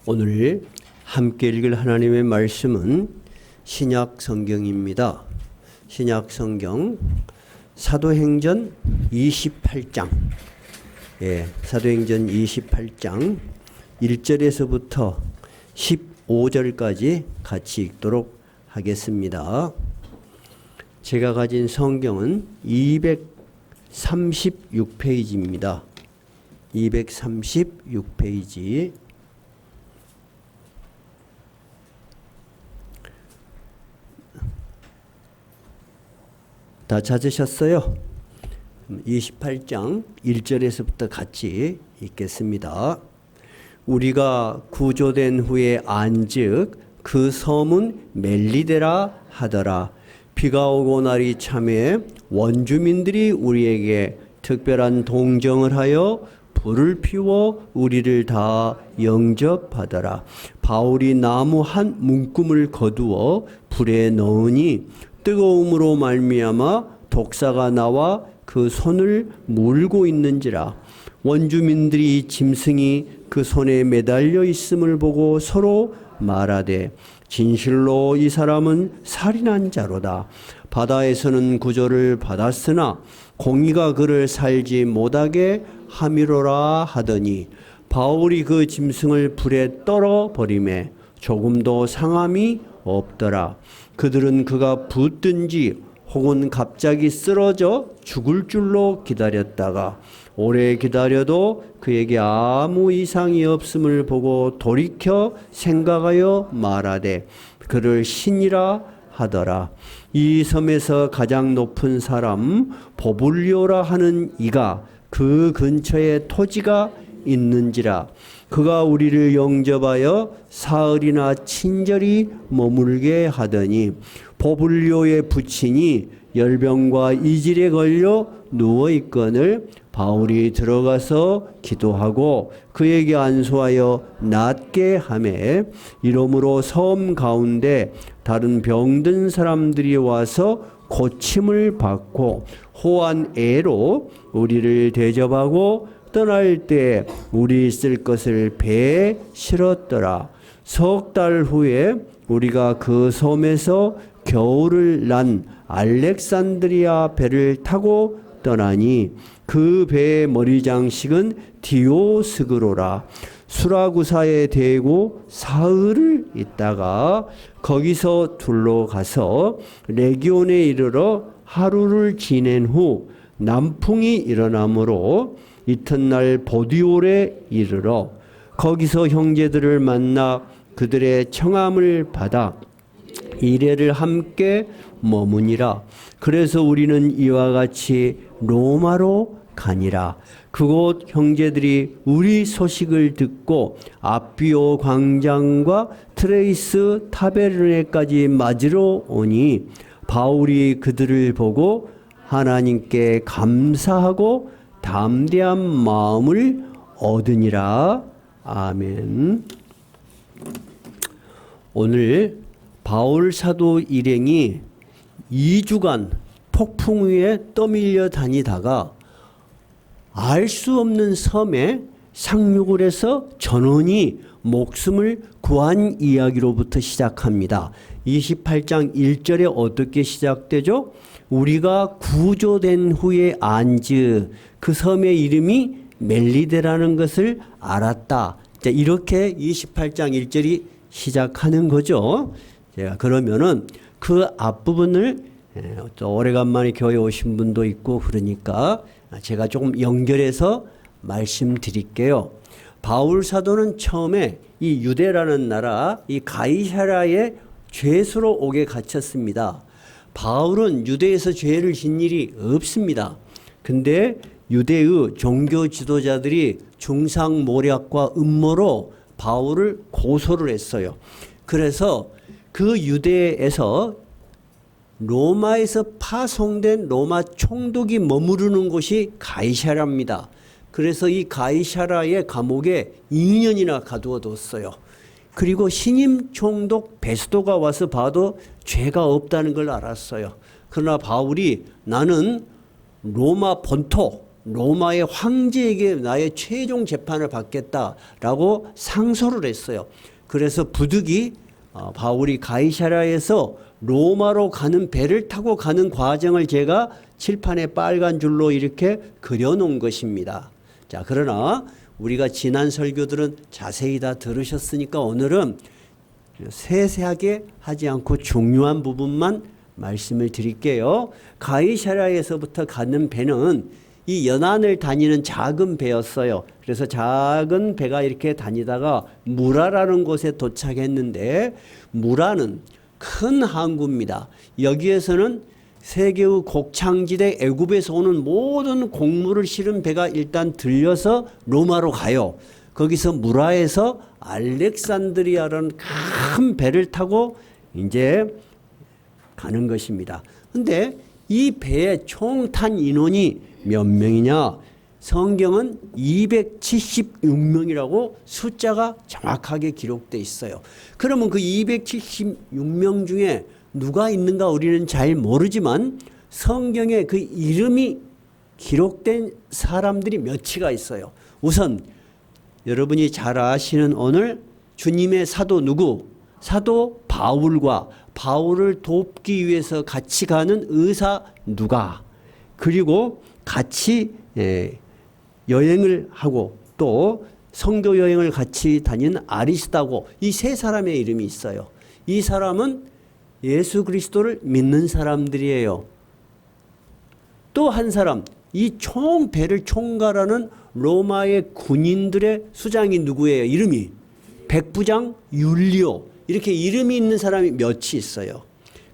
오늘 함께 읽을 하나님의 말씀은 신약 성경입니다. 신약 성경 사도행전 28장, 사도행전 28장 1절에서부터 15절까지 같이 읽도록 하겠습니다. 제가 가진 성경은 236페이지입니다. 236페이지. 다 찾으셨어요? 28장 1절에서부터 같이 읽겠습니다. 우리가 구조된 후에 안즉 그 섬은 멜리데라 하더라. 비가 오고 날이 참에 원주민들이 우리에게 특별한 동정을 하여 불을 피워 우리를 다 영접하더라. 바울이 나무 한 문금을 거두어 불에 넣으니 뜨거움으로 말미암아 독사가 나와 그 손을 물고 있는지라. 원주민들이 짐승이 그 손에 매달려 있음을 보고 서로 말하되 진실로 이 사람은 살인한 자로다. 바다에서는 구조를 받았으나 공의가 그를 살지 못하게 함이로라 하더니 바울이 그 짐승을 불에 떨어 버리매 조금도 상함이 없더라. 그들은 그가 붙든지 혹은 갑자기 쓰러져 죽을 줄로 기다렸다가 오래 기다려도 그에게 아무 이상이 없음을 보고 돌이켜 생각하여 말하되 그를 신이라 하더라. 이 섬에서 가장 높은 사람 보불리오라 하는 이가 그 근처에 토지가 있는지라. 그가 우리를 영접하여 사흘이나 친절히 머물게 하더니 보불리오의 부친이 열병과 이질에 걸려 누워있거늘 바울이 들어가서 기도하고 그에게 안수하여 낫게 하매 이러므로 섬 가운데 다른 병든 사람들이 와서 고침을 받고 호한 애로 우리를 대접하고 떠날 때 우리 있을 것을 배에 실었더라. 석 달 후에 우리가 그 섬에서 겨울을 난 알렉산드리아 배를 타고 떠나니 그 배의 머리장식은 디오스그로라. 수라구사에 대고 사흘을 있다가 거기서 둘러 가서 레기온에 이르러 하루를 지낸 후 남풍이 일어나므로 이튿날 보디올에 이르러 거기서 형제들을 만나 그들의 청함을 받아 이레를 함께 머무니라. 그래서 우리는 이와 같이 로마로 가니라. 그곳 형제들이 우리 소식을 듣고 아비오 광장과 트레이스 타베르네까지 맞으러 오니 바울이 그들을 보고 하나님께 감사하고 담대한 마음을 얻으니라. 아멘. 오늘 바울 사도 일행이 2주간 폭풍 위에 떠밀려 다니다가 알 수 없는 섬에 상륙을 해서 전원이 목숨을 구한 이야기로부터 시작합니다. 28장 1절에 어떻게 시작되죠? 우리가 구조된 후에 안즈 그 섬의 이름이 멜리데라는 것을 알았다. 자, 이렇게 28장 1절이 시작하는 거죠. 제가 그러면은 그 앞부분을 또 오래간만에 교회 오신 분도 있고 그러니까 제가 조금 연결해서 말씀드릴게요. 바울 사도는 처음에 이 유대라는 나라 이 가이사라의 죄수로 옥에 갇혔습니다. 바울은 유대에서 죄를 진 일이 없습니다. 근데 유대의 종교 지도자들이 중상모략과 음모로 바울을 고소를 했어요. 그래서 그 유대에서 로마에서 파송된 로마 총독이 머무르는 곳이 가이사라입니다. 그래서 이 가이사라의 감옥에 2년이나 가두어뒀어요. 그리고 신임 총독 베스도가 와서 봐도 죄가 없다는 걸 알았어요. 그러나 바울이 나는 로마 본토 로마의 황제에게 나의 최종 재판을 받겠다라고 상소를 했어요. 그래서 부득이 바울이 가이사랴에서 로마로 가는 배를 타고 가는 과정을 제가 칠판에 빨간 줄로 이렇게 그려놓은 것입니다. 자, 그러나 우리가 지난 설교들은 자세히 다 들으셨으니까 오늘은 세세하게 하지 않고 중요한 부분만 말씀을 드릴게요. 가이사랴에서부터 가는 배는 이 연안을 다니는 작은 배였어요. 그래서 작은 배가 이렇게 다니다가 무라라는 곳에 도착했는데, 무라는 큰 항구입니다. 여기에서는 세계의 곡창지대 애굽에서 오는 모든 곡물을 실은 배가 일단 들려서 로마로 가요. 거기서 무라에서 알렉산드리아라는 큰 배를 타고 이제 가는 것입니다. 근데 이 배에 총 탄 인원이 몇 명이냐? 성경은 276명이라고 숫자가 정확하게 기록되어 있어요. 그러면 그 276명 중에 누가 있는가 우리는 잘 모르지만 성경에 그 이름이 기록된 사람들이 몇이가 있어요. 우선 여러분이 잘 아시는 오늘 주님의 사도 누구? 사도 바울과 바울을 돕기 위해서 같이 가는 의사 누가? 그리고 같이 여행을 하고 또 선교 여행을 같이 다닌 아리스다고, 이 세 사람의 이름이 있어요. 이 사람은 예수 그리스도를 믿는 사람들이에요. 또 한 사람, 이 총 배를 총괄하는 로마의 군인들의 수장이 누구예요? 이름이 백부장 율리오. 이렇게 이름이 있는 사람이 몇이 있어요.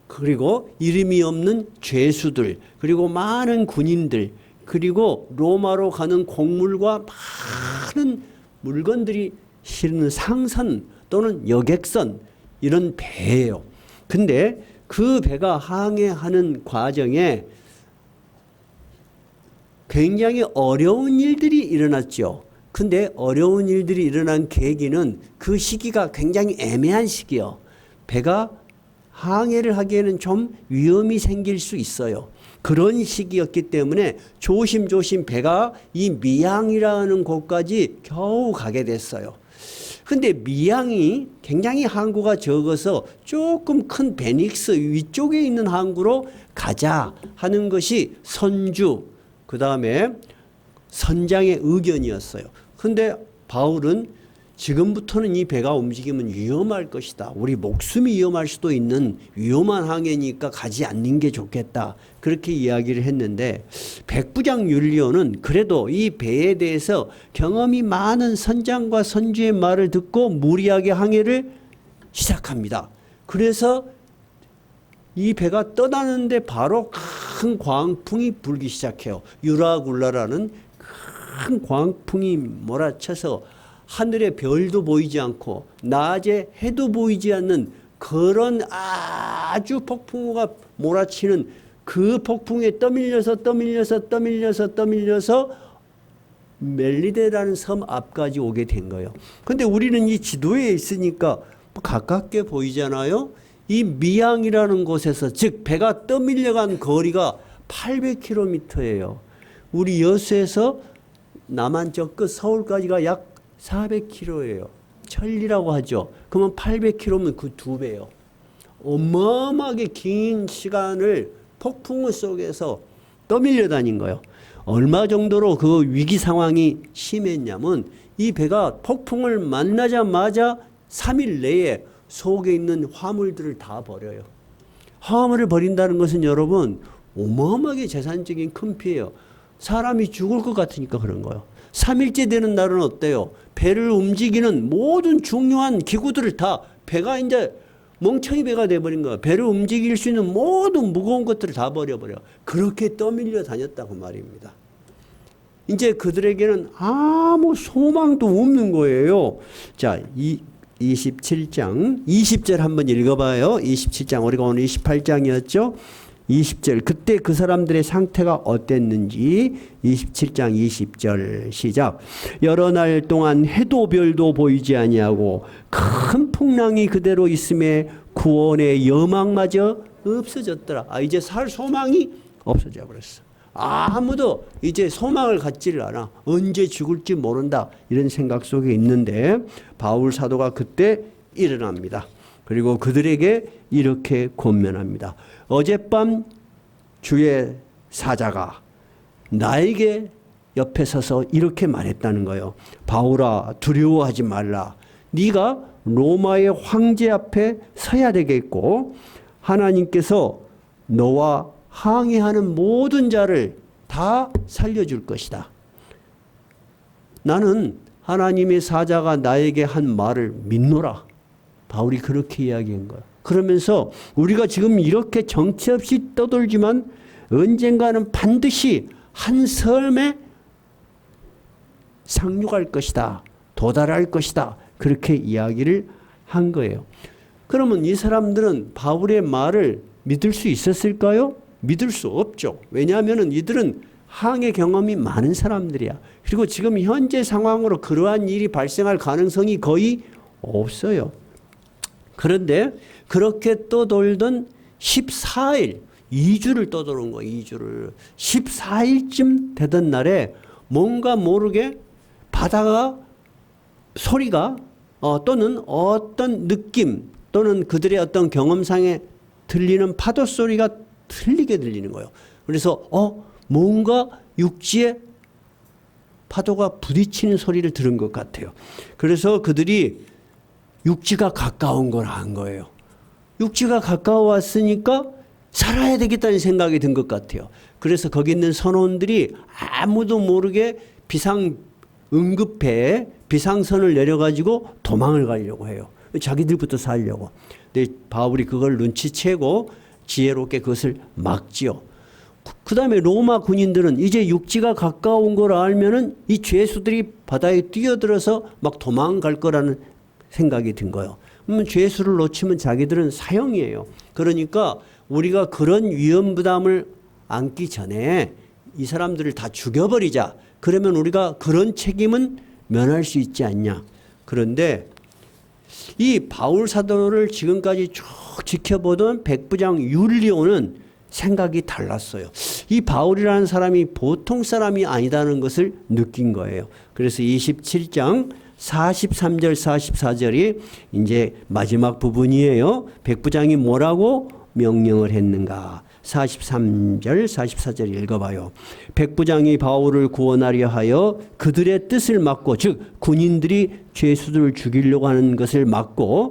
그리고 이름이 없는 죄수들, 그리고 많은 군인들, 그리고 로마로 가는 곡물과 많은 물건들이 실는 상선 또는 여객선, 이런 배예요. 근데 그 배가 항해하는 과정에 굉장히 어려운 일들이 일어났죠. 근데 어려운 일들이 일어난 계기는 그 시기가 굉장히 애매한 시기예요. 배가 항해를 하기에는 좀 위험이 생길 수 있어요. 그런 시기였기 때문에 조심조심 배가 이 미양이라는 곳까지 겨우 가게 됐어요. 근데 미양이 굉장히 항구가 적어서 조금 큰 베닉스 위쪽에 있는 항구로 가자 하는 것이 선주, 그 다음에 선장의 의견이었어요. 근데 바울은 지금부터는 이 배가 움직이면 위험할 것이다. 우리 목숨이 위험할 수도 있는 위험한 항해니까 가지 않는 게 좋겠다. 그렇게 이야기를 했는데, 백부장 율리오는 그래도 이 배에 대해서 경험이 많은 선장과 선주의 말을 듣고 무리하게 항해를 시작합니다. 그래서 이 배가 떠나는데 바로 큰 광풍이 불기 시작해요. 유라굴라라는 큰 광풍이 몰아쳐서 하늘에 별도 보이지 않고 낮에 해도 보이지 않는 그런 아주 폭풍우가 몰아치는 그 폭풍에 떠밀려서 멜리데라는 섬 앞까지 오게 된 거예요. 근데 우리는 이 지도에 있으니까 가깝게 보이잖아요. 이 미양이라는 곳에서, 즉 배가 떠밀려간 거리가 800km예요. 우리 여수에서 남한저 끝 서울까지가 약 400km예요. 천리라고 하죠. 그러면 800km면 그 2배예요. 어마어마하게 긴 시간을 폭풍우 속에서 떠밀려 다닌 거예요. 얼마 정도로 그 위기 상황이 심했냐면, 이 배가 폭풍을 만나자마자 3일 내에 속에 있는 화물들을 다 버려요. 화물을 버린다는 것은 여러분 어마어마하게 재산적인 큰 피해예요. 사람이 죽을 것 같으니까 그런 거예요. 3일째 되는 날은 어때요? 배를 움직이는 모든 중요한 기구들을 다, 배가 이제 멍청이 배가 돼버린 거예요. 배를 움직일 수 있는 모든 무거운 것들을 다 버려버려. 그렇게 떠밀려 다녔다고 말입니다. 이제 그들에게는 아무 소망도 없는 거예요. 자, 27장 20절 한번 읽어봐요. 27장, 우리가 오늘 28장이었죠. 20절, 그때 그 사람들의 상태가 어땠는지. 27장 20절 시작. 여러 날 동안 해도 별도 보이지 아니하고 큰 풍랑이 그대로 있음에 구원의 여망마저 없어졌더라. 이제 살 소망이 없어져 버렸어. 아무도 이제 소망을 갖지를 않아. 언제 죽을지 모른다. 이런 생각 속에 있는데 바울 사도가 그때 일어납니다. 그리고 그들에게 이렇게 권면합니다. 어젯밤 주의 사자가 나에게 옆에 서서 이렇게 말했다는 거예요. 바울아, 두려워하지 말라. 네가 로마의 황제 앞에 서야 되겠고 하나님께서 너와 항의하는 모든 자를 다 살려줄 것이다. 나는 하나님의 사자가 나에게 한 말을 믿노라. 바울이 그렇게 이야기한 거야. 그러면서 우리가 지금 이렇게 정치 없이 떠돌지만 언젠가는 반드시 한 섬에 상륙할 것이다. 도달할 것이다. 그렇게 이야기를 한 거예요. 그러면 이 사람들은 바울의 말을 믿을 수 있었을까요? 믿을 수 없죠. 왜냐하면 이들은 항해 경험이 많은 사람들이야. 그리고 지금 현재 상황으로 그러한 일이 발생할 가능성이 거의 없어요. 그런데 그렇게 떠돌던 14일, 2주를 떠도는 거예요. 2주를. 14일쯤 되던 날에 뭔가 모르게 바다가 소리가 또는 어떤 느낌 또는 그들의 어떤 경험상에 들리는 파도 소리가 틀리게 들리는 거예요. 그래서 뭔가 육지에 파도가 부딪히는 소리를 들은 것 같아요. 그래서 그들이 육지가 가까운 걸 안 거예요. 육지가 가까워왔으니까 살아야 되겠다는 생각이 든 것 같아요. 그래서 거기 있는 선원들이 아무도 모르게 응급배에 비상선을 내려가지고 도망을 가려고 해요. 자기들부터 살려고. 근데 바울이 그걸 눈치채고 지혜롭게 그것을 막지요. 그 다음에 로마 군인들은 이제 육지가 가까운 걸 알면은 이 죄수들이 바다에 뛰어들어서 막 도망갈 거라는 생각이 든 거예요. 죄수를 놓치면 자기들은 사형이에요. 그러니까 우리가 그런 위험 부담을 안기 전에 이 사람들을 다 죽여버리자. 그러면 우리가 그런 책임은 면할 수 있지 않냐. 그런데 이 바울 사도를 지금까지 쭉 지켜보던 백부장 율리오는 생각이 달랐어요. 이 바울이라는 사람이 보통 사람이 아니다는 것을 느낀 거예요. 그래서 27장 43절 44절이 이제 마지막 부분이에요. 백부장이 뭐라고 명령을 했는가. 43절 44절 읽어봐요. 백부장이 바울을 구원하려 하여 그들의 뜻을 막고, 즉 군인들이 죄수들을 죽이려고 하는 것을 막고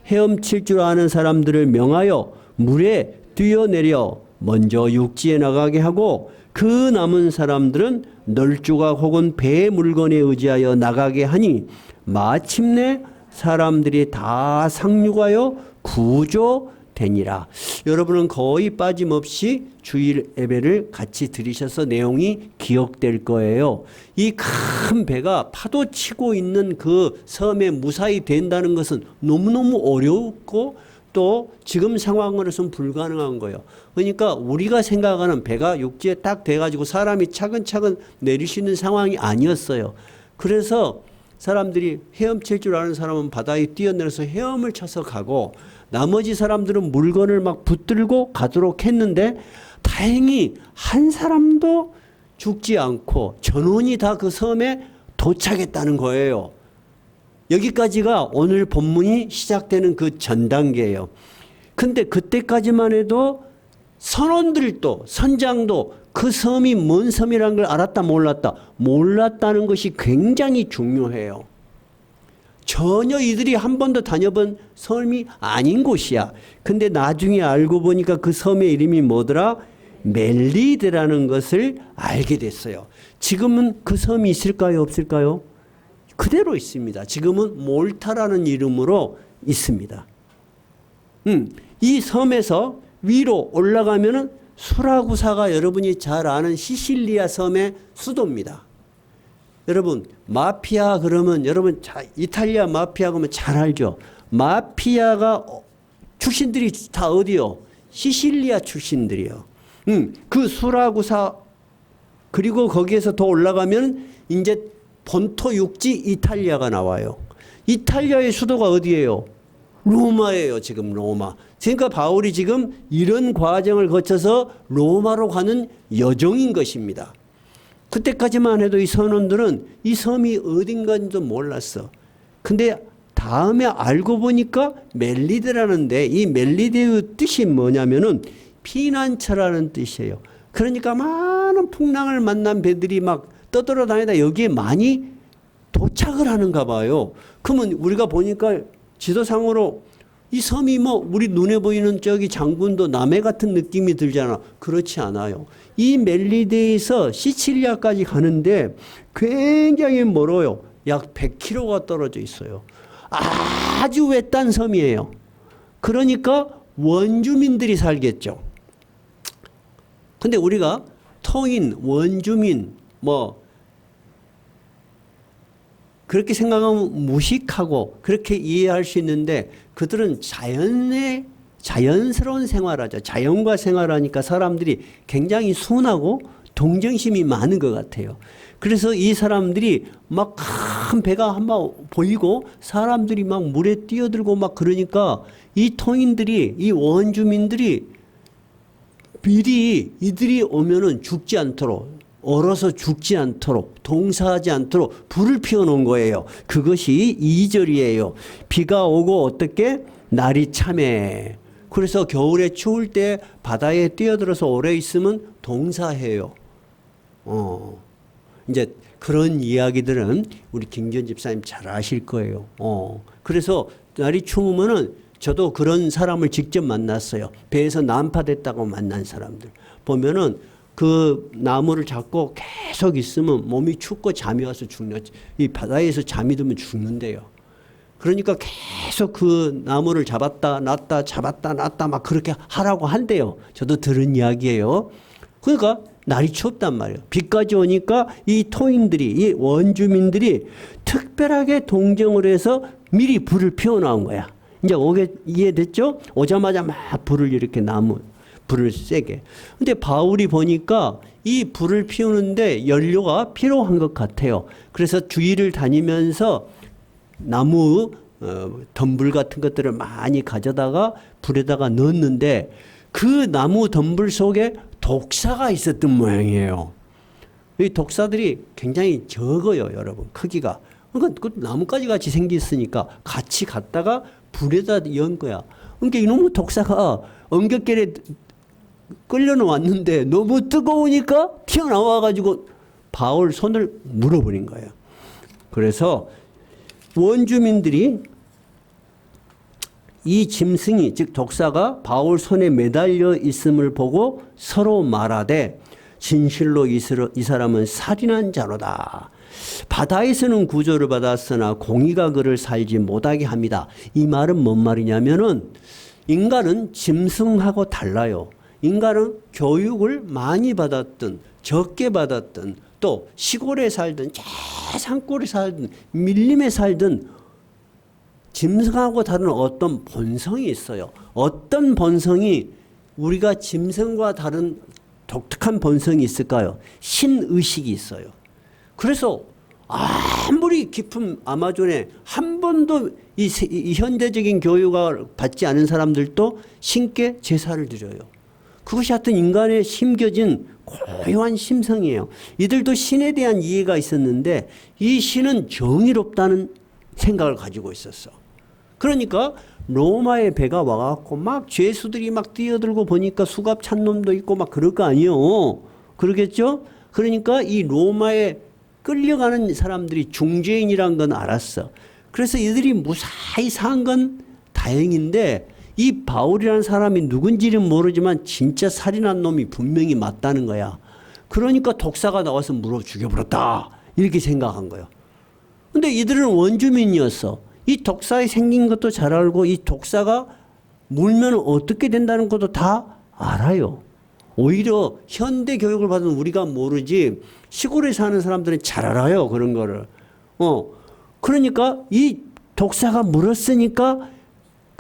헤엄칠 줄 아는 사람들을 명하여 물에 뛰어내려 먼저 육지에 나가게 하고 그 남은 사람들은 널조각 혹은 배의 물건에 의지하여 나가게 하니 마침내 사람들이 다 상륙하여 구조되니라. 여러분은 거의 빠짐없이 주일 예배를 같이 들으셔서 내용이 기억될 거예요. 이 큰 배가 파도 치고 있는 그 섬에 무사히 된다는 것은 너무너무 어렵고 또 지금 상황으로서는 불가능한 거예요. 그러니까 우리가 생각하는 배가 육지에 딱 돼가지고 사람이 차근차근 내릴 수 있는 상황이 아니었어요. 그래서 사람들이 헤엄칠 줄 아는 사람은 바다에 뛰어내려서 헤엄을 쳐서 가고 나머지 사람들은 물건을 막 붙들고 가도록 했는데 다행히 한 사람도 죽지 않고 전원이 다 그 섬에 도착했다는 거예요. 여기까지가 오늘 본문이 시작되는 그 전 단계예요. 근데 그때까지만 해도 선원들도 선장도 그 섬이 뭔 섬이라는 걸 알았다 몰랐다. 몰랐다는 것이 굉장히 중요해요. 전혀 이들이 한 번도 다녀본 섬이 아닌 곳이야. 근데 나중에 알고 보니까 그 섬의 이름이 뭐더라? 멜리드라는 것을 알게 됐어요. 지금은 그 섬이 있을까요? 없을까요? 그대로 있습니다. 지금은 몰타라는 이름으로 있습니다. 이 섬에서 위로 올라가면은 수라구사가 여러분이 잘 아는 시실리아 섬의 수도입니다. 여러분 마피아 그러면 여러분 이탈리아 마피아 그러면 잘 알죠. 마피아가 출신들이 다 어디요? 시실리아 출신들이요. 그 수라구사 그리고 거기에서 더 올라가면 이제 본토 육지 이탈리아가 나와요. 이탈리아의 수도가 어디예요? 로마예요. 지금 로마. 그러니까 바울이 지금 이런 과정을 거쳐서 로마로 가는 여종인 것입니다. 그때까지만 해도 이 선원들은 이 섬이 어딘가도 몰랐어. 근데 다음에 알고 보니까 멜리데라는데, 이 멜리데의 뜻이 뭐냐면은 피난처라는 뜻이에요. 그러니까 많은 풍랑을 만난 배들이 막 떠돌아다니다 여기에 많이 도착을 하는가 봐요. 그러면 우리가 보니까 지도상으로 이 섬이 뭐 우리 눈에 보이는 저기 장군도 남해 같은 느낌이 들잖아. 그렇지 않아요. 이 멜리데에서 시칠리아까지 가는데 굉장히 멀어요. 약 100km가 떨어져 있어요. 아주 외딴 섬이에요. 그러니까 원주민들이 살겠죠. 근데 우리가 터인, 원주민 뭐 그렇게 생각하면 무식하고 그렇게 이해할 수 있는데, 그들은 자연스러운 생활하죠. 자연과 생활하니까 사람들이 굉장히 순하고 동정심이 많은 것 같아요. 그래서 이 사람들이 막 큰 배가 한번 보이고 사람들이 막 물에 뛰어들고 막 그러니까 이 통인들이, 이 원주민들이 미리 이들이 오면은 죽지 않도록, 얼어서 죽지 않도록, 동사하지 않도록 불을 피워놓은 거예요. 그것이 2절이에요. 비가 오고 어떻게? 날이 참해. 그래서 겨울에 추울 때 바다에 뛰어들어서 오래 있으면 동사해요. 이제 그런 이야기들은 우리 김기현 집사님 잘 아실 거예요. 그래서 날이 추우면은 저도 그런 사람을 직접 만났어요. 배에서 난파됐다고 만난 사람들. 보면은 그 나무를 잡고 계속 있으면 몸이 춥고 잠이 와서 죽는, 이 바다에서 잠이 들면 죽는데요. 그러니까 계속 그 나무를 잡았다 놨다 잡았다 놨다 막 그렇게 하라고 한대요. 저도 들은 이야기예요. 그러니까 날이 춥단 말이에요. 비까지 오니까 이 토인들이, 이 원주민들이 특별하게 동정을 해서 미리 불을 피워놓은 거야. 이제 이해됐죠? 오자마자 막 불을 이렇게 불을 세게. 근데 바울이 보니까 이 불을 피우는데 연료가 필요한 것 같아요. 그래서 주위를 다니면서 나무 덤불 같은 것들을 많이 가져다가 불에다가 넣었는데 그 나무 덤불 속에 독사가 있었던 모양이에요. 이 독사들이 굉장히 적어요, 여러분. 크기가. 그러니까 그 나뭇가지 같이 생겼으니까 같이 갔다가 불에다 연 거야. 그러니까 이놈의 독사가 엉겹결에 끌려놓았는데 너무 뜨거우니까 튀어나와가지고 바울 손을 물어버린 거예요. 그래서 원주민들이 이 짐승이, 즉 독사가 바울 손에 매달려 있음을 보고 서로 말하되 진실로 이 사람은 살인한 자로다. 바다에서는 구조를 받았으나 공의가 그를 살지 못하게 합니다. 이 말은 뭔 말이냐면은 인간은 짐승하고 달라요. 인간은 교육을 많이 받았든 적게 받았든 또 시골에 살든 산골에 살든 밀림에 살든 짐승하고 다른 어떤 본성이 있어요. 어떤 본성이 우리가 짐승과 다른 독특한 본성이 있을까요? 신의식이 있어요. 그래서 아무리 깊은 아마존에 한 번도 이 현대적인 교육을 받지 않은 사람들도 신께 제사를 드려요. 그것이 하여튼 인간에 심겨진 고요한 심성이에요. 이들도 신에 대한 이해가 있었는데 이 신은 정의롭다는 생각을 가지고 있었어. 그러니까 로마의 배가 와갖고 막 죄수들이 막 뛰어들고 보니까 수갑 찬 놈도 있고 막 그럴 거 아니에요. 그러겠죠? 그러니까 이 로마에 끌려가는 사람들이 중죄인이란 건 알았어. 그래서 이들이 무사히 산 건 다행인데 이 바울이라는 사람이 누군지는 모르지만 진짜 살인한 놈이 분명히 맞다는 거야. 그러니까 독사가 나와서 물어 죽여버렸다. 이렇게 생각한 거예요. 근데 이들은 원주민이었어. 이 독사에 생긴 것도 잘 알고 이 독사가 물면 어떻게 된다는 것도 다 알아요. 오히려 현대 교육을 받은 우리가 모르지 시골에 사는 사람들은 잘 알아요. 그런 거를. 그러니까 이 독사가 물었으니까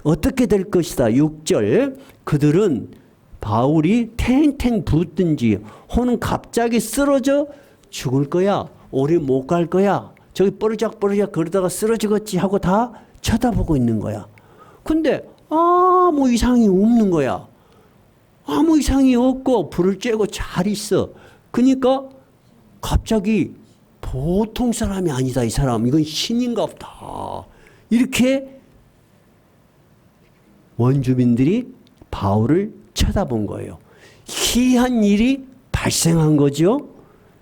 어떻게 될 것이다. 6절. 그들은 바울이 탱탱 붙든지 혹은 갑자기 쓰러져 죽을 거야. 오래 못 갈 거야. 저기 뻐르작 그러다가 쓰러지겠지 하고 다 쳐다보고 있는 거야. 근데 아무 이상이 없는 거야. 아무 이상이 없고 불을 쬐고 잘 있어. 그러니까 갑자기 보통 사람이 아니다. 이 사람 이건 신인가 보다. 이렇게 원주민들이 바울을 쳐다본 거예요. 희한 일이 발생한 거죠.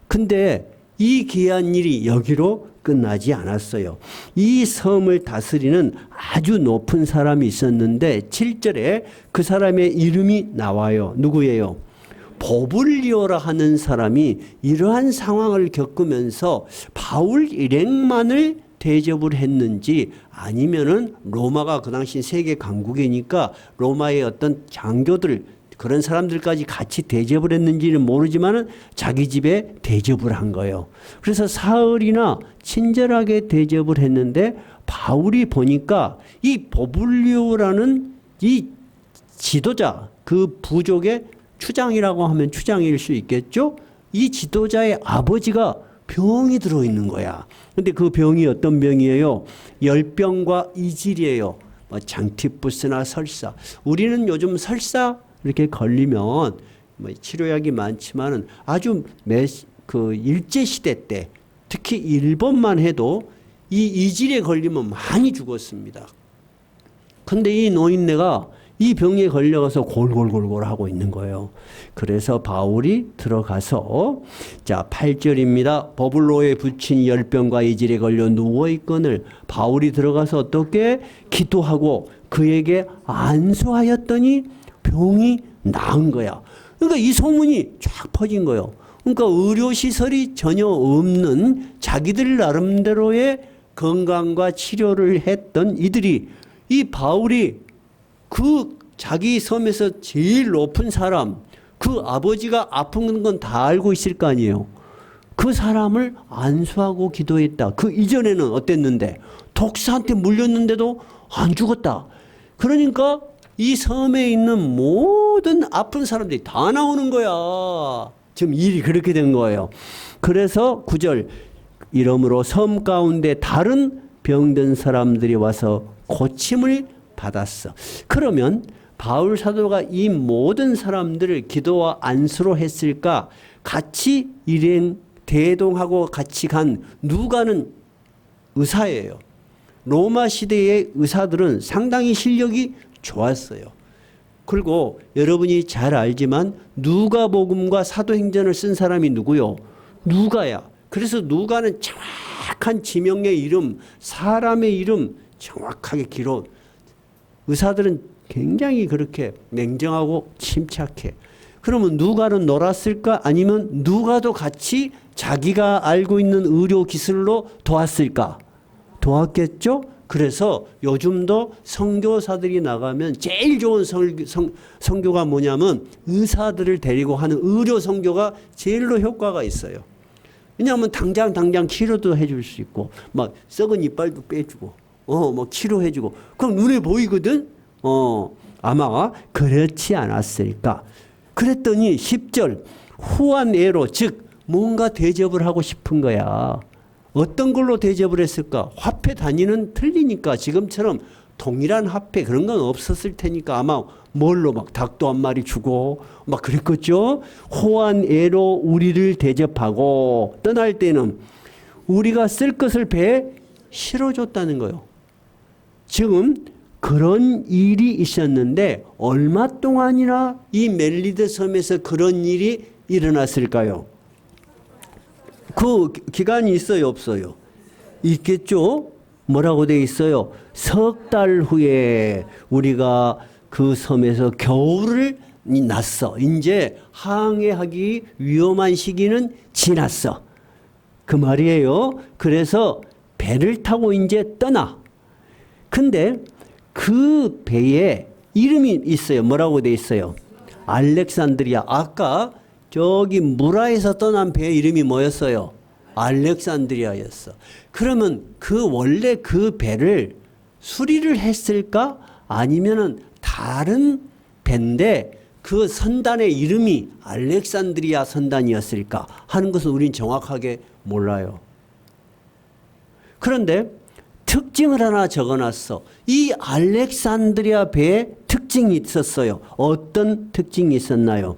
근데 이 기이한 일이 여기로 끝나지 않았어요. 이 섬을 다스리는 아주 높은 사람이 있었는데 7절에 그 사람의 이름이 나와요. 누구예요? 보블리오라 하는 사람이 이러한 상황을 겪으면서 바울 일행만을 대접을 했는지 아니면은 로마가 그 당시 세계 강국이니까 로마의 어떤 장교들 그런 사람들까지 같이 대접을 했는지는 모르지만은 자기 집에 대접을 한 거예요. 그래서 사흘이나 친절하게 대접을 했는데 바울이 보니까 이 보블리오라는 이 지도자 그 부족의 추장이라고 하면 추장일 수 있겠죠. 이 지도자의 아버지가 병이 들어있는 거야. 근데 그 병이 어떤 병이에요? 열병과 이질이에요. 뭐 장티푸스나 설사. 우리는 요즘 설사 이렇게 걸리면 뭐 치료약이 많지만은 아주 그 일제 시대 때 특히 일본만 해도 이 이질에 걸리면 많이 죽었습니다. 근데 이 노인네가 이 병에 걸려가서 골골골골 하고 있는 거예요. 그래서 바울이 들어가서 자 8절입니다. 버블로에 붙인 열병과 이질에 걸려 누워있거늘 바울이 들어가서 어떻게 기도하고 그에게 안수하였더니 병이 나은 거야. 그러니까 이 소문이 쫙 퍼진 거예요. 그러니까 의료시설이 전혀 없는 자기들 나름대로의 건강과 치료를 했던 이들이 이 바울이 그 자기 섬에서 제일 높은 사람 그 아버지가 아픈 건 다 알고 있을 거 아니에요. 그 사람을 안수하고 기도했다. 그 이전에는 어땠는데 독사한테 물렸는데도 안 죽었다. 그러니까 이 섬에 있는 모든 아픈 사람들이 다 나오는 거야. 지금 일이 그렇게 된 거예요. 그래서 9절 이러므로 섬 가운데 다른 병든 사람들이 와서 고침을 받았어. 그러면 바울 사도가 이 모든 사람들을 기도와 안수로 했을까? 같이 일행 대동하고 같이 간 누가는 의사예요. 로마 시대의 의사들은 상당히 실력이 좋았어요. 그리고 여러분이 잘 알지만 누가복음과 사도행전을 쓴 사람이 누구요? 누가야. 그래서 누가는 정확한 지명의 이름, 사람의 이름 정확하게 기록. 의사들은 굉장히 그렇게 냉정하고 침착해. 그러면 누가는 놀았을까? 아니면 누가도 같이 자기가 알고 있는 의료 기술로 도왔을까? 도왔겠죠? 그래서 요즘도 선교사들이 나가면 제일 좋은 선교가 뭐냐면 의사들을 데리고 하는 의료 선교가 제일로 효과가 있어요. 왜냐하면 당장 치료도 해줄 수 있고 막 썩은 이빨도 빼주고 뭐 치료해주고 그럼 눈에 보이거든. 아마 그렇지 않았을까. 그랬더니 10절 후한애로 즉 뭔가 대접을 하고 싶은 거야. 어떤 걸로 대접을 했을까? 화폐 단위는 틀리니까 지금처럼 동일한 화폐 그런 건 없었을 테니까 아마 뭘로 막 닭도 한 마리 주고 막 그랬겠죠. 호한애로 우리를 대접하고 떠날 때는 우리가 쓸 것을 배에 실어줬다는 거예요. 지금 그런 일이 있었는데 얼마 동안이나 이 멜리데 섬에서 그런 일이 일어났을까요? 그 기간이 있어요, 없어요? 있겠죠? 뭐라고 돼 있어요? 석 달 후에 우리가 그 섬에서 겨울을 났어. 이제 항해하기 위험한 시기는 지났어. 그 말이에요. 그래서 배를 타고 이제 떠나. 근데 그 배에 이름이 있어요. 뭐라고 돼 있어요? 알렉산드리아. 아까 저기 무라에서 떠난 배의 이름이 뭐였어요? 알렉산드리아였어. 그러면 원래 그 배를 수리를 했을까? 아니면은 다른 배인데 그 선단의 이름이 알렉산드리아 선단이었을까 하는 것은 우린 정확하게 몰라요. 그런데 특징을 하나 적어놨어. 이 알렉산드리아 배의 특징 특징이 있었어요. 어떤 특징이 있었나요?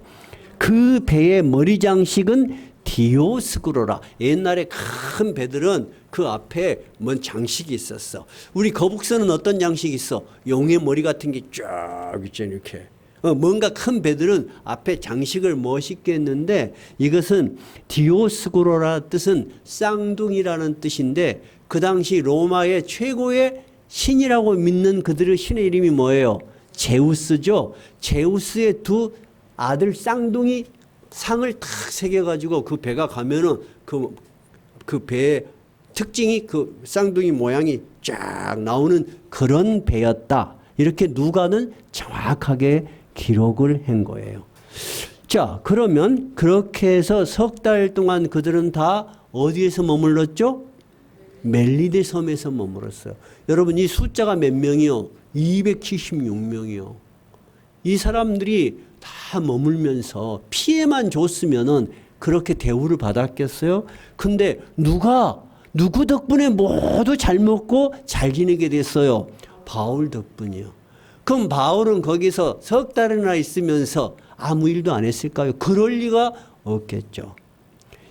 그 배의 머리 장식은 디오스구로라. 옛날에 큰 배들은 그 앞에 뭔 장식이 있었어. 우리 거북선은 어떤 장식이 있어? 용의 머리 같은 게 쫙 있죠, 이렇게. 뭔가 큰 배들은 앞에 장식을 멋있게 했는데, 이것은 디오스구로라 뜻은 쌍둥이라는 뜻인데, 그 당시 로마의 최고의 신이라고 믿는 그들의 신의 이름이 뭐예요? 제우스죠. 제우스의 두 아들 쌍둥이 상을 탁 새겨가지고 그 배가 가면은 그 배의 특징이 그 쌍둥이 모양이 쫙 나오는 그런 배였다. 이렇게 누가는 정확하게 기록을 한 거예요. 자, 그러면 그렇게 해서 석 달 동안 그들은 다 어디에서 머물렀죠? 멜리데 섬에서 머물렀어요. 여러분, 이 숫자가 몇 명이요? 276명이요. 이 사람들이 다 머물면서 피해만 줬으면은 그렇게 대우를 받았겠어요? 근데 누구 덕분에 모두 잘 먹고 잘 지내게 됐어요? 바울 덕분이요. 그럼 바울은 거기서 석 달이나 있으면서 아무 일도 안 했을까요? 그럴 리가 없겠죠.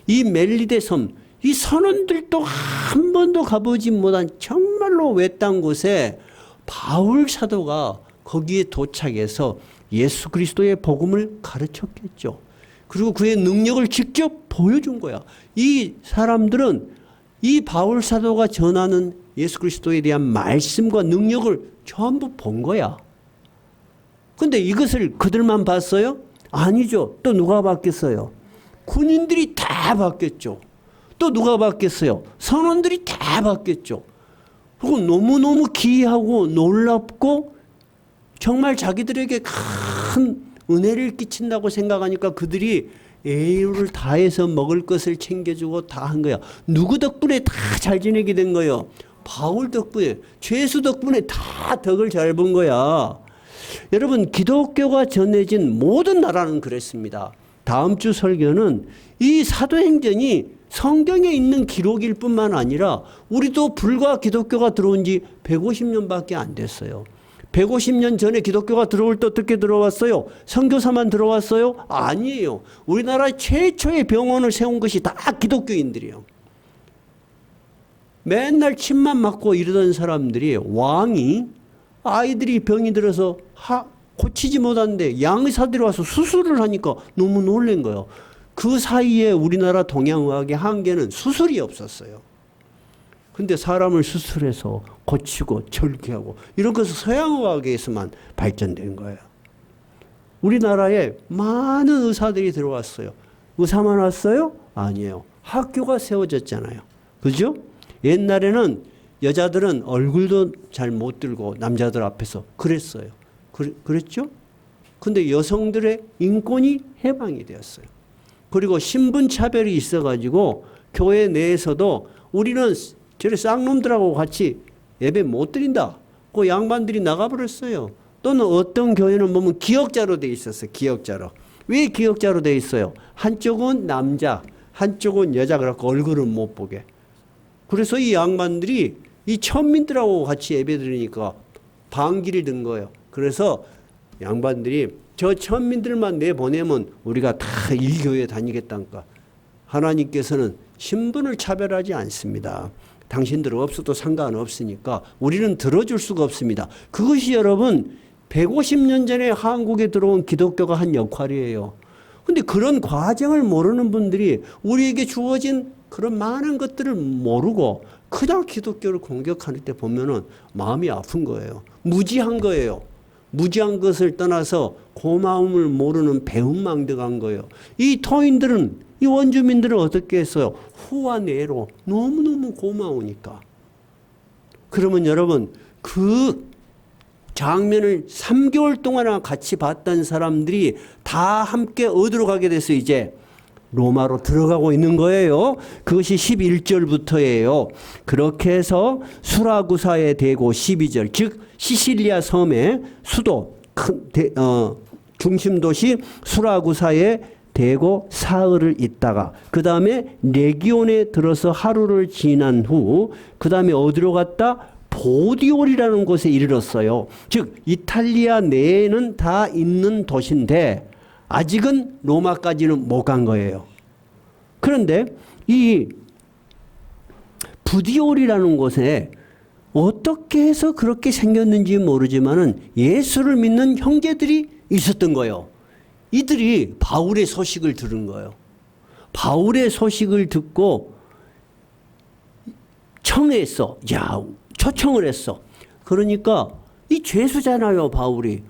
이 멜리데 섬, 이 선원들도 한 번도 가보지 못한 정말로 외딴 곳에 바울 사도가 거기에 도착해서 예수 그리스도의 복음을 가르쳤겠죠. 그리고 그의 능력을 직접 보여준 거야. 이 사람들은 이 바울 사도가 전하는 예수 그리스도에 대한 말씀과 능력을 전부 본 거야. 근데 이것을 그들만 봤어요? 아니죠. 또 누가 봤겠어요? 군인들이 다 봤겠죠. 또 누가 봤겠어요? 선원들이 다 봤겠죠. 그리고 너무너무 기이하고 놀랍고 정말 자기들에게 큰 은혜를 끼친다고 생각하니까 그들이 애유를 다해서 먹을 것을 챙겨주고 다 한 거야. 누구 덕분에 다 잘 지내게 된 거예요? 바울 덕분에, 죄수 덕분에 다 덕을 잘 본 거야. 여러분, 기독교가 전해진 모든 나라는 그랬습니다. 다음 주 설교는 이 사도행전이 성경에 있는 기록일 뿐만 아니라 우리도 불과 기독교가 들어온 지 150년밖에 안 됐어요. 150년 전에 기독교가 들어올 때 어떻게 들어왔어요? 선교사만 들어왔어요? 아니에요. 우리나라 최초의 병원을 세운 것이 다 기독교인들이에요. 맨날 침만 맞고 이러던 사람들이 왕이 아이들이 병이 들어서 고치지 못하는데 양의사들이 와서 수술을 하니까 너무 놀란 거예요. 그 사이에 우리나라 동양의학의 한계는 수술이 없었어요. 근데 사람을 수술해서 고치고 절개하고 이런 것은 서양의학에서만 발전된 거예요. 우리나라에 많은 의사들이 들어왔어요. 의사만 왔어요? 아니에요. 학교가 세워졌잖아요. 그죠? 옛날에는 여자들은 얼굴도 잘 못 들고 남자들 앞에서 그랬어요. 그랬죠? 근데 여성들의 인권이 해방이 되었어요. 그리고 신분차별이 있어가지고 교회 내에서도 우리는 저래 쌍놈들하고 같이 예배 못 드린다. 그 양반들이 나가버렸어요. 또는 어떤 교회는 보면 기역자로 돼 있었어요. 기역자로. 왜 기역자로 돼 있어요? 한쪽은 남자, 한쪽은 여자 그래갖고 얼굴은 못 보게. 그래서 이 양반들이 이 천민들하고 같이 예배 드리니까 반기를 든 거예요. 그래서 양반들이 저 천민들만 내보내면 우리가 다 이 교회에 다니겠다니까. 하나님께서는 신분을 차별하지 않습니다. 당신들 없어도 상관없으니까 우리는 들어줄 수가 없습니다. 그것이 여러분 150년 전에 한국에 들어온 기독교가 한 역할이에요. 근데 그런 과정을 모르는 분들이 우리에게 주어진 그런 많은 것들을 모르고 그냥 기독교를 공격하는 때 보면은 마음이 아픈 거예요. 무지한 거예요. 무지한 것을 떠나서 고마움을 모르는 배은망덕한 거예요. 이 토인들은, 이 원주민들은 어떻게 했어요? 후와 내로 너무너무 고마우니까. 그러면 여러분, 그 장면을 3개월 동안 같이 봤던 사람들이 다 함께 어디로 가게 됐어요? 이제 로마로 들어가고 있는 거예요. 그것이 11절부터예요. 그렇게 해서 수라구사에 대고 12절, 즉 시실리아 섬의 수도 중심 도시 수라구사에 대고 사흘을 있다가 그 다음에 레기온에 들어서 하루를 지난 후 그 다음에 어디로 갔다? 보디올이라는 곳에 이르렀어요. 즉 이탈리아 내에는 다 있는 도시인데 아직은 로마까지는 못 간 거예요. 그런데 이 부디올이라는 곳에 어떻게 해서 그렇게 생겼는지 모르지만은 예수를 믿는 형제들이 있었던 거예요. 이들이 바울의 소식을 들은 거예요. 바울의 소식을 듣고 청했어. 초청을 했어. 그러니까 이 죄수잖아요, 바울이.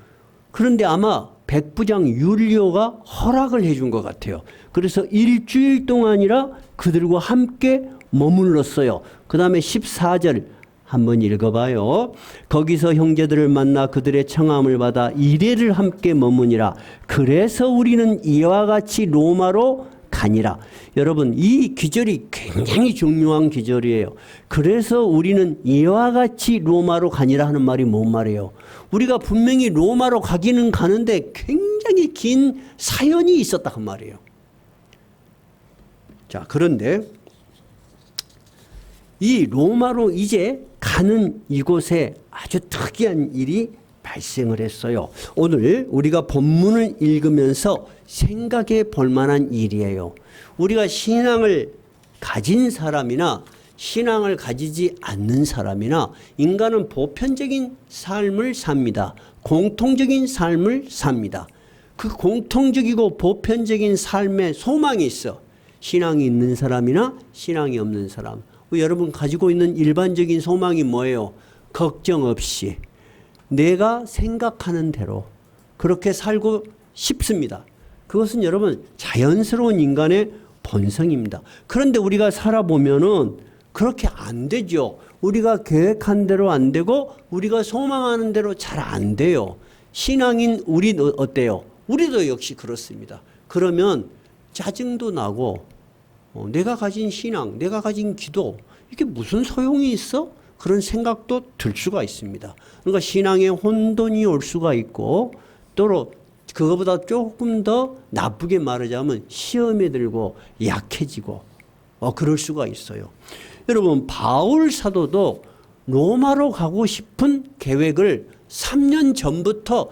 그런데 아마 백부장 율리오가 허락을 해준 것 같아요. 그래서 일주일 동안이라 그들과 함께 머물렀어요. 그 다음에 14절 한번 읽어봐요. 거기서 형제들을 만나 그들의 청함을 받아 이레를 함께 머무니라. 그래서 우리는 이와 같이 로마로 가니라. 여러분 이 기절이 굉장히 중요한 기절이에요. 그래서 우리는 이와 같이 로마로 가니라 하는 말이 뭔 말이에요? 우리가 분명히 로마로 가기는 가는데 굉장히 긴 사연이 있었다 그 말이에요. 자, 그런데 이 로마로 이제 가는 이곳에 아주 특이한 일이 발생을 했어요. 오늘 우리가 본문을 읽으면서 생각해 볼 만한 일이에요. 우리가 신앙을 가진 사람이나 신앙을 가지지 않는 사람이나 인간은 보편적인 삶을 삽니다. 공통적인 삶을 삽니다. 그 공통적이고 보편적인 삶에 소망이 있어. 신앙이 있는 사람이나 신앙이 없는 사람. 여러분 가지고 있는 일반적인 소망이 뭐예요? 걱정 없이 내가 생각하는 대로 그렇게 살고 싶습니다. 그것은 여러분 자연스러운 인간의 본성입니다. 그런데 우리가 살아보면은 그렇게 안 되죠. 우리가 계획한 대로 안 되고 우리가 소망하는 대로 잘 안 돼요. 신앙인 우리 어때요? 우리도 역시 그렇습니다. 그러면 짜증도 나고 내가 가진 신앙, 내가 가진 기도 이게 무슨 소용이 있어? 그런 생각도 들 수가 있습니다. 그러니까 신앙에 혼돈이 올 수가 있고 또 그거보다 조금 더 나쁘게 말하자면 시험에 들고 약해지고 그럴 수가 있어요. 여러분 바울 사도도 로마로 가고 싶은 계획을 3년 전부터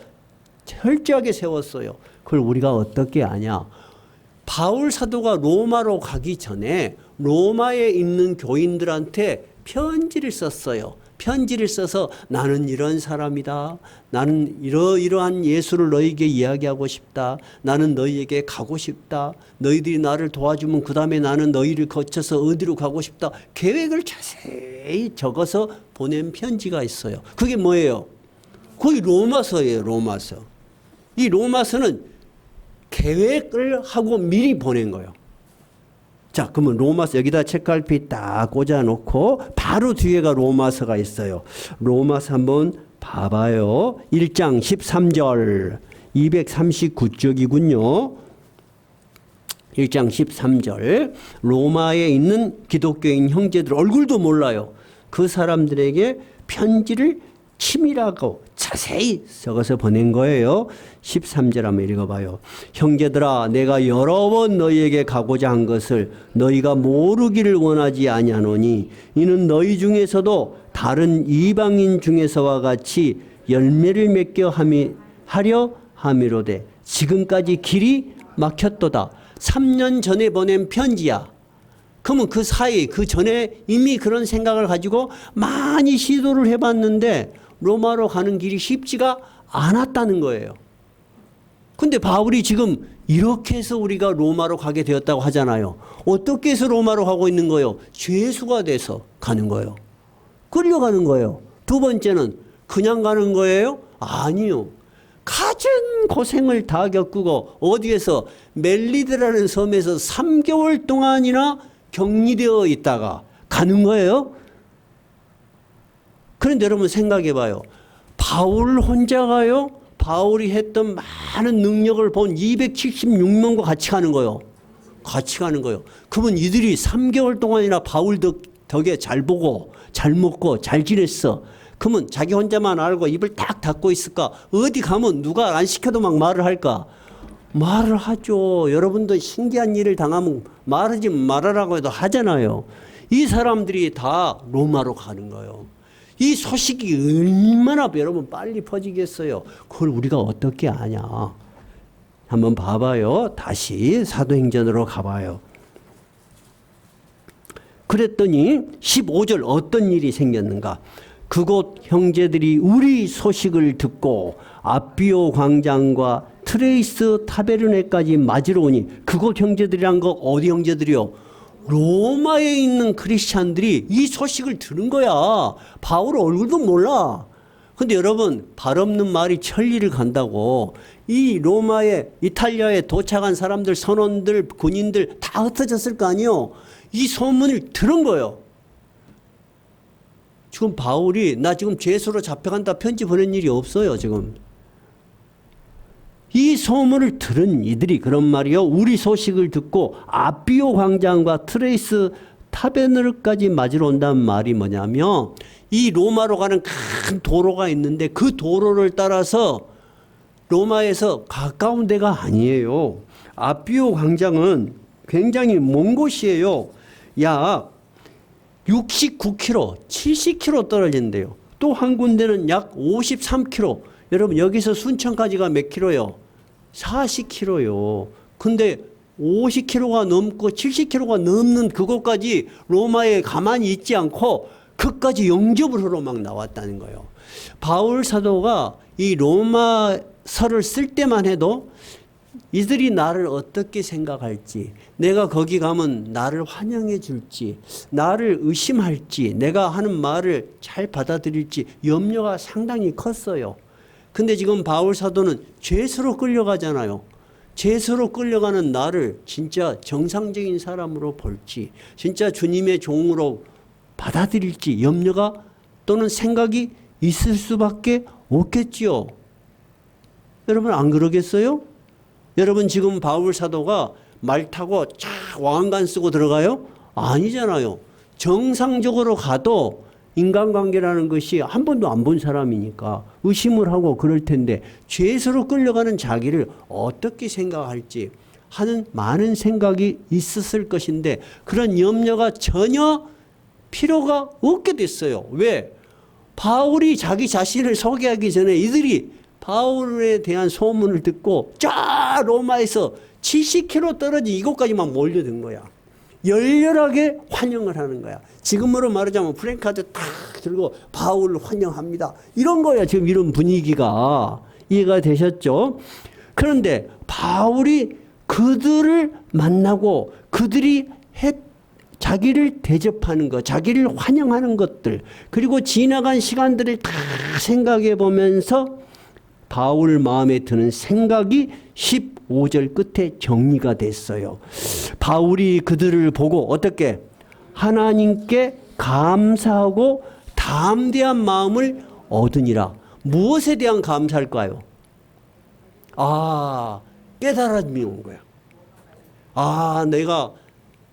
철저하게 세웠어요. 그걸 우리가 어떻게 아냐? 바울 사도가 로마로 가기 전에 로마에 있는 교인들한테 편지를 썼어요. 편지를 써서 나는 이런 사람이다. 나는 이러이러한 예수를 너희에게 이야기하고 싶다. 나는 너희에게 가고 싶다. 너희들이 나를 도와주면 그 다음에 나는 너희를 거쳐서 어디로 가고 싶다. 계획을 자세히 적어서 보낸 편지가 있어요. 그게 뭐예요? 거의 로마서예요. 로마서. 이 로마서는 계획을 하고 미리 보낸 거예요. 자, 그러면 로마서 여기다 책갈피 딱 꽂아놓고 바로 뒤에가 로마서가 있어요. 로마서 한번 봐봐요. 1장 13절 239쪽이군요. 1장 13절 로마에 있는 기독교인 형제들 얼굴도 몰라요. 그 사람들에게 편지를 치밀하고 자세히 적어서 보낸 거예요. 13절 한번 읽어봐요. 형제들아 내가 여러 번 너희에게 가고자 한 것을 너희가 모르기를 원하지 아니하노니 이는 너희 중에서도 다른 이방인 중에서와 같이 열매를 맺게 하려 함이로되 지금까지 길이 막혔도다. 3년 전에 보낸 편지야. 그러면 그 사이 그 전에 이미 그런 생각을 가지고 많이 시도를 해봤는데 로마로 가는 길이 쉽지가 않았다는 거예요. 근데 바울이 지금 이렇게 해서 우리가 로마로 가게 되었다고 하잖아요. 어떻게 해서 로마로 가고 있는 거예요? 죄수가 돼서 가는 거예요. 끌려가는 거예요. 두 번째는 그냥 가는 거예요? 아니요. 가진 고생을 다 겪고 어디에서 멜리드라는 섬에서 3개월 동안이나 격리되어 있다가 가는 거예요. 그런데 여러분 생각해 봐요. 바울 혼자 가요? 바울이 했던 많은 능력을 본 276명과 같이 가는 거예요. 같이 가는 거예요. 그러면 이들이 3개월 동안이나 바울 덕에 잘 보고 잘 먹고 잘 지냈어. 그러면 자기 혼자만 알고 입을 딱 닫고 있을까? 어디 가면 누가 안 시켜도 막 말을 할까? 말을 하죠. 여러분도 신기한 일을 당하면 말하지 말아라고 해도 하잖아요. 이 사람들이 다 로마로 가는 거예요. 이 소식이 얼마나 여러분 빨리 퍼지겠어요. 그걸 우리가 어떻게 아냐. 한번 봐봐요. 다시 사도행전으로 가봐요. 그랬더니 15절 어떤 일이 생겼는가. 그곳 형제들이 우리 소식을 듣고 아비오 광장과 트레이스 타베르네까지 맞으러 오니, 그곳 형제들이란 거 어디 형제들이요? 로마에 있는 크리스찬들이 이 소식을 들은 거야. 바울 얼굴도 몰라. 근데 여러분, 발 없는 말이 천리를 간다고 이 로마에, 이탈리아에 도착한 사람들, 선원들, 군인들 다 흩어졌을 거 아니에요. 이 소문을 들은 거예요. 지금 바울이 나 지금 죄수로 잡혀간다 편지 보낸 일이 없어요. 지금 이 소문을 들은 이들이 그런 말이요. 우리 소식을 듣고 아비오 광장과 트레이스 타베르네까지 맞으러 온다는 말이 뭐냐면, 이 로마로 가는 큰 도로가 있는데 그 도로를 따라서 로마에서 가까운 데가 아니에요. 아비오 광장은 굉장히 먼 곳이에요. 약 69km, 70km 떨어진대요. 또 한 군데는 약 53km. 여러분, 여기서 순천까지가 몇 킬로요? 40km요. 근데 50km가 넘고 70km가 넘는 그곳까지 로마에 가만히 있지 않고 그까지 영접으로 막 나왔다는 거예요. 바울 사도가 이 로마서를 쓸 때만 해도 이들이 나를 어떻게 생각할지, 내가 거기 가면 나를 환영해 줄지, 나를 의심할지, 내가 하는 말을 잘 받아들일지 염려가 상당히 컸어요. 근데 지금 바울 사도는 죄수로 끌려가잖아요. 죄수로 끌려가는 나를 진짜 정상적인 사람으로 볼지, 진짜 주님의 종으로 받아들일지 염려가 또는 생각이 있을 수밖에 없겠지요. 여러분 안 그러겠어요? 여러분 지금 바울 사도가 말 타고 쫙 왕관 쓰고 들어가요? 아니잖아요. 정상적으로 가도 인간관계라는 것이 한 번도 안 본 사람이니까 의심을 하고 그럴 텐데, 죄수로 끌려가는 자기를 어떻게 생각할지 하는 많은 생각이 있었을 것인데 그런 염려가 전혀 필요가 없게 됐어요. 왜? 바울이 자기 자신을 소개하기 전에 이들이 바울에 대한 소문을 듣고 저 로마에서 70km 떨어진 이곳까지만 몰려든 거야. 열렬하게 환영을 하는 거야. 지금으로 말하자면 프랭카드 탁 들고 바울을 환영합니다. 이런 거야. 지금 이런 분위기가. 이해가 되셨죠? 그런데 바울이 그들을 만나고 그들이 자기를 대접하는 것, 자기를 환영하는 것들, 그리고 지나간 시간들을 다 생각해 보면서 바울 마음에 드는 생각이 15절 끝에 정리가 됐어요. 바울이 그들을 보고 어떻게 하나님께 감사하고 담대한 마음을 얻으니라. 무엇에 대한 감사일까요? 깨달음이 온 거야. 내가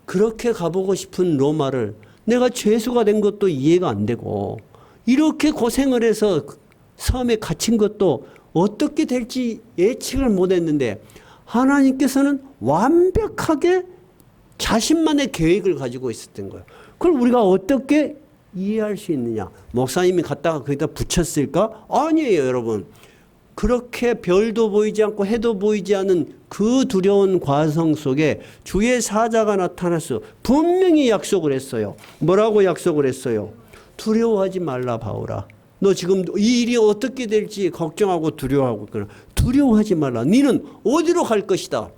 그렇게 가보고 싶은 로마를, 내가 죄수가 된 것도 이해가 안 되고 이렇게 고생을 해서 섬에 갇힌 것도 어떻게 될지 예측을 못했는데 하나님께서는 완벽하게 자신만의 계획을 가지고 있었던 거예요. 그걸 우리가 어떻게 이해할 수 있느냐? 목사님이 갔다가 거기다 붙였을까? 아니에요, 여러분. 그렇게 별도 보이지 않고 해도 보이지 않은 그 두려운 과정 속에 주의 사자가 나타나서 분명히 약속을 했어요. 뭐라고 약속을 했어요? 두려워하지 말라, 바울아. 너 지금 이 일이 어떻게 될지 걱정하고 두려워하고 있구나. 두려워하지 말라. 너는 어디로 갈 것이다?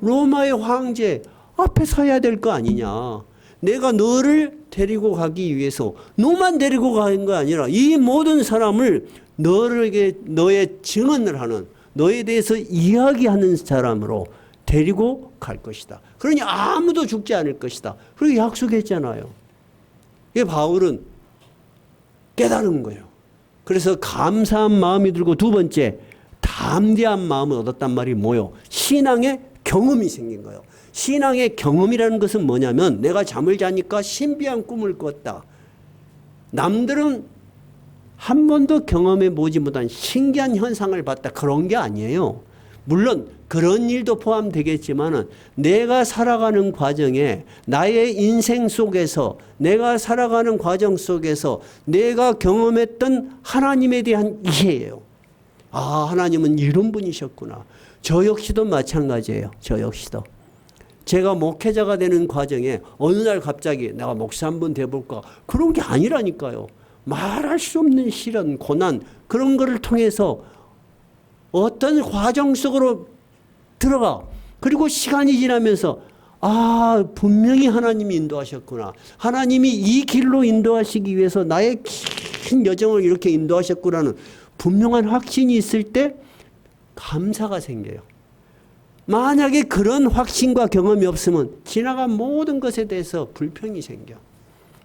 로마의 황제 앞에 서야 될 거 아니냐. 내가 너를 데리고 가기 위해서 너만 데리고 가는 거 아니라 이 모든 사람을 너의 증언을 하는, 너에 대해서 이야기하는 사람으로 데리고 갈 것이다. 그러니 아무도 죽지 않을 것이다. 그렇게 약속했잖아요. 이 바울은 깨달은 거예요. 그래서 감사한 마음이 들고, 두 번째 담대한 마음을 얻었단 말이 뭐예요? 신앙의 경험이 생긴 거예요. 신앙의 경험이라는 것은 뭐냐면, 내가 잠을 자니까 신비한 꿈을 꿨다. 남들은 한 번도 경험해 보지 못한 신기한 현상을 봤다. 그런 게 아니에요. 물론 그런 일도 포함되겠지만은 내가 살아가는 과정에 나의 인생 속에서 내가 살아가는 과정 속에서 내가 경험했던 하나님에 대한 이해예요. 아, 하나님은 이런 분이셨구나. 저 역시도 마찬가지예요. 저 역시도. 제가 목회자가 되는 과정에 어느 날 갑자기 내가 목사 한번 돼볼까? 그런 게 아니라니까요. 말할 수 없는 시련, 고난 그런 거를 통해서 어떤 과정 속으로 들어가. 그리고 시간이 지나면서 아, 분명히 하나님이 인도하셨구나. 하나님이 이 길로 인도하시기 위해서 나의 긴 여정을 이렇게 인도하셨구나는 분명한 확신이 있을 때 감사가 생겨요. 만약에 그런 확신과 경험이 없으면 지나간 모든 것에 대해서 불평이 생겨.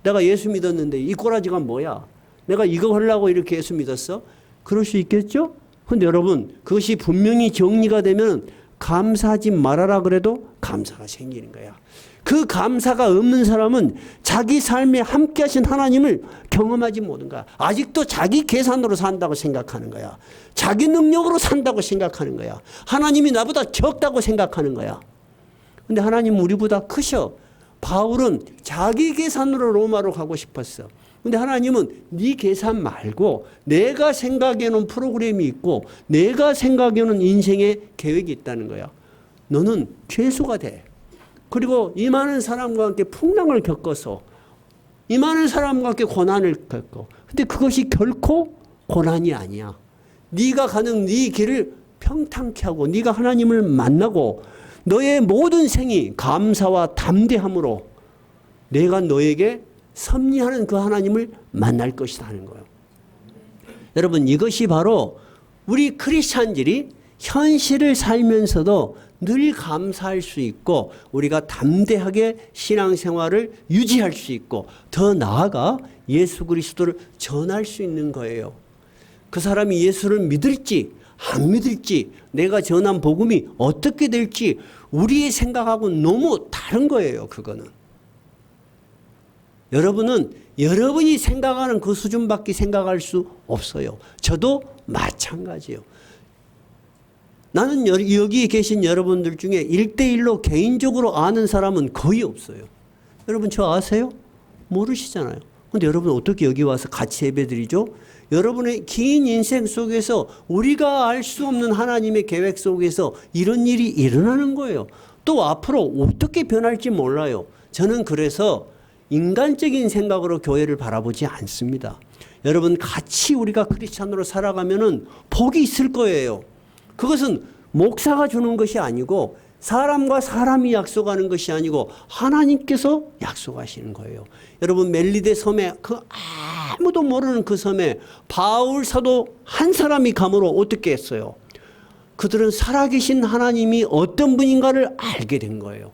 내가 예수 믿었는데 이 꼬라지가 뭐야? 내가 이거 하려고 이렇게 예수 믿었어? 그럴 수 있겠죠? 근데 여러분, 그것이 분명히 정리가 되면 감사하지 말아라 그래도 감사가 생기는 거야. 그 감사가 없는 사람은 자기 삶에 함께 하신 하나님을 경험하지 못한 거야. 아직도 자기 계산으로 산다고 생각하는 거야. 자기 능력으로 산다고 생각하는 거야. 하나님이 나보다 적다고 생각하는 거야. 근데 하나님은 우리보다 크셔. 바울은 자기 계산으로 로마로 가고 싶었어. 근데 하나님은 네 계산 말고 내가 생각해놓은 프로그램이 있고 내가 생각해놓은 인생의 계획이 있다는 거야. 너는 죄수가 돼. 그리고 이 많은 사람과 함께 풍랑을 겪어서 이 많은 사람과 함께 고난을 겪고 근데 그것이 결코 고난이 아니야. 네가 가는 네 길을 평탄케 하고 네가 하나님을 만나고 너의 모든 생이 감사와 담대함으로 내가 너에게 섭리하는 그 하나님을 만날 것이다 하는 거예요. 여러분, 이것이 바로 우리 크리스찬들이 현실을 살면서도 늘 감사할 수 있고 우리가 담대하게 신앙생활을 유지할 수 있고 더 나아가 예수 그리스도를 전할 수 있는 거예요. 그 사람이 예수를 믿을지 안 믿을지 내가 전한 복음이 어떻게 될지 우리의 생각하고는 너무 다른 거예요. 그거는. 여러분은 여러분이 생각하는 그 수준밖에 생각할 수 없어요. 저도 마찬가지예요. 나는 여기 계신 여러분들 중에 1대1로 개인적으로 아는 사람은 거의 없어요. 여러분 저 아세요? 모르시잖아요. 근데 여러분 어떻게 여기 와서 같이 예배드리죠? 여러분의 긴 인생 속에서 우리가 알 수 없는 하나님의 계획 속에서 이런 일이 일어나는 거예요. 또 앞으로 어떻게 변할지 몰라요. 저는 그래서 인간적인 생각으로 교회를 바라보지 않습니다. 여러분 같이 우리가 크리스찬으로 살아가면은 복이 있을 거예요. 그것은 목사가 주는 것이 아니고 사람과 사람이 약속하는 것이 아니고 하나님께서 약속하시는 거예요. 여러분 멜리데 섬에 그 아무도 모르는 그 섬에 바울 사도 한 사람이 감으로 어떻게 했어요? 그들은 살아계신 하나님이 어떤 분인가를 알게 된 거예요.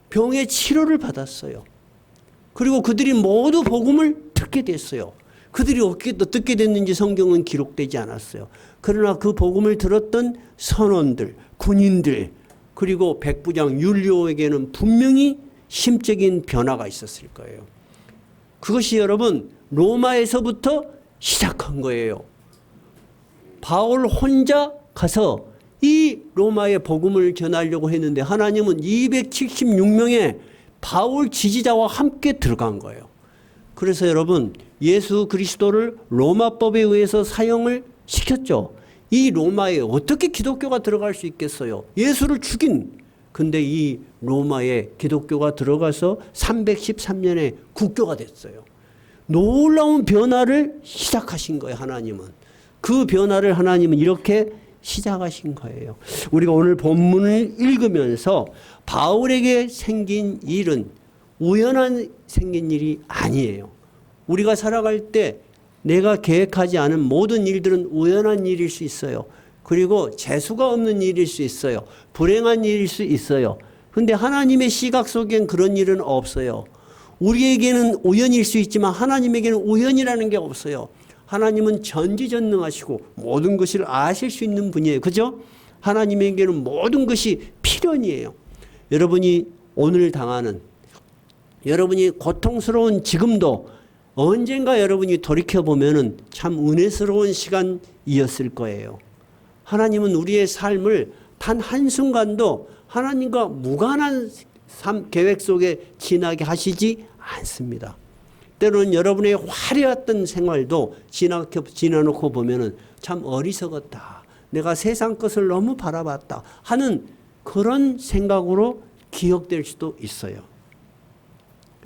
병의 치료를 받았어요. 그리고 그들이 모두 복음을 듣게 됐어요. 그들이 어떻게 듣게 됐는지 성경은 기록되지 않았어요. 그러나 그 복음을 들었던 선원들, 군인들, 그리고 백부장 율리오에게는 분명히 심적인 변화가 있었을 거예요. 그것이 여러분 로마에서부터 시작한 거예요. 바울 혼자 가서 이 로마의 복음을 전하려고 했는데 하나님은 276명의 바울 지지자와 함께 들어간 거예요. 그래서 여러분 예수 그리스도를 로마법에 의해서 사형을 시켰죠. 이 로마에 어떻게 기독교가 들어갈 수 있겠어요? 예수를 죽인. 근데 이 로마에 기독교가 들어가서 313년에 국교가 됐어요. 놀라운 변화를 시작하신 거예요. 하나님은. 그 변화를 하나님은 이렇게 시작하신 거예요. 우리가 오늘 본문을 읽으면서 바울에게 생긴 일은 우연한 생긴 일이 아니에요. 우리가 살아갈 때 내가 계획하지 않은 모든 일들은 우연한 일일 수 있어요. 그리고 재수가 없는 일일 수 있어요. 불행한 일일 수 있어요. 그런데 하나님의 시각 속엔 그런 일은 없어요. 우리에게는 우연일 수 있지만 하나님에게는 우연이라는 게 없어요. 하나님은 전지전능하시고 모든 것을 아실 수 있는 분이에요. 그죠? 하나님에게는 모든 것이 필연이에요. 여러분이 오늘 당하는 여러분이 고통스러운 지금도 언젠가 여러분이 돌이켜보면 참 은혜스러운 시간이었을 거예요. 하나님은 우리의 삶을 단 한순간도 하나님과 무관한 계획 속에 지나게 하시지 않습니다. 때로는 여러분의 화려했던 생활도 지나놓고 보면은 참 어리석었다. 내가 세상 것을 너무 바라봤다 하는 그런 생각으로 기억될 수도 있어요.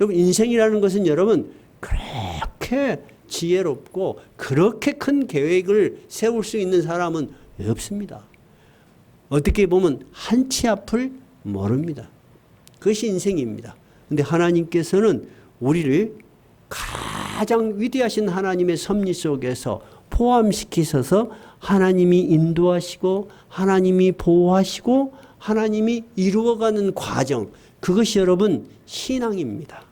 여러분, 인생이라는 것은 여러분 그렇게 지혜롭고 그렇게 큰 계획을 세울 수 있는 사람은 없습니다. 어떻게 보면 한 치 앞을 모릅니다. 그것이 인생입니다. 그런데 하나님께서는 우리를 가장 위대하신 하나님의 섭리 속에서 포함시키셔서 하나님이 인도하시고 하나님이 보호하시고 하나님이 이루어가는 과정, 그것이 여러분 신앙입니다.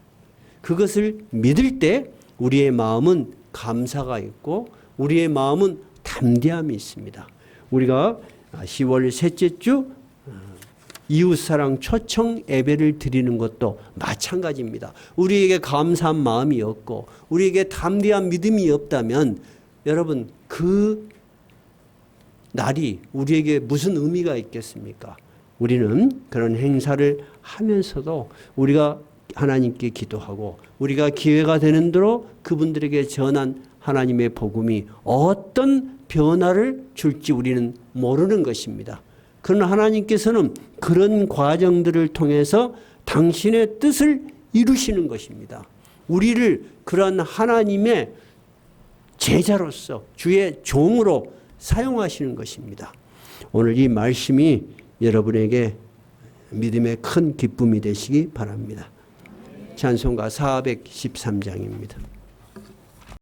그것을 믿을 때 우리의 마음은 감사가 있고 우리의 마음은 담대함이 있습니다. 우리가 10월 셋째 주 이웃사랑 초청 예배를 드리는 것도 마찬가지입니다. 우리에게 감사한 마음이 없고 우리에게 담대한 믿음이 없다면 여러분 그 날이 우리에게 무슨 의미가 있겠습니까? 우리는 그런 행사를 하면서도 우리가 하나님께 기도하고 우리가 기회가 되는 대로 그분들에게 전한 하나님의 복음이 어떤 변화를 줄지 우리는 모르는 것입니다. 그러나 하나님께서는 그런 과정들을 통해서 당신의 뜻을 이루시는 것입니다. 우리를 그런 하나님의 제자로서 주의 종으로 사용하시는 것입니다. 오늘 이 말씀이 여러분에게 믿음의 큰 기쁨이 되시기 바랍니다. 찬송가 413장입니다.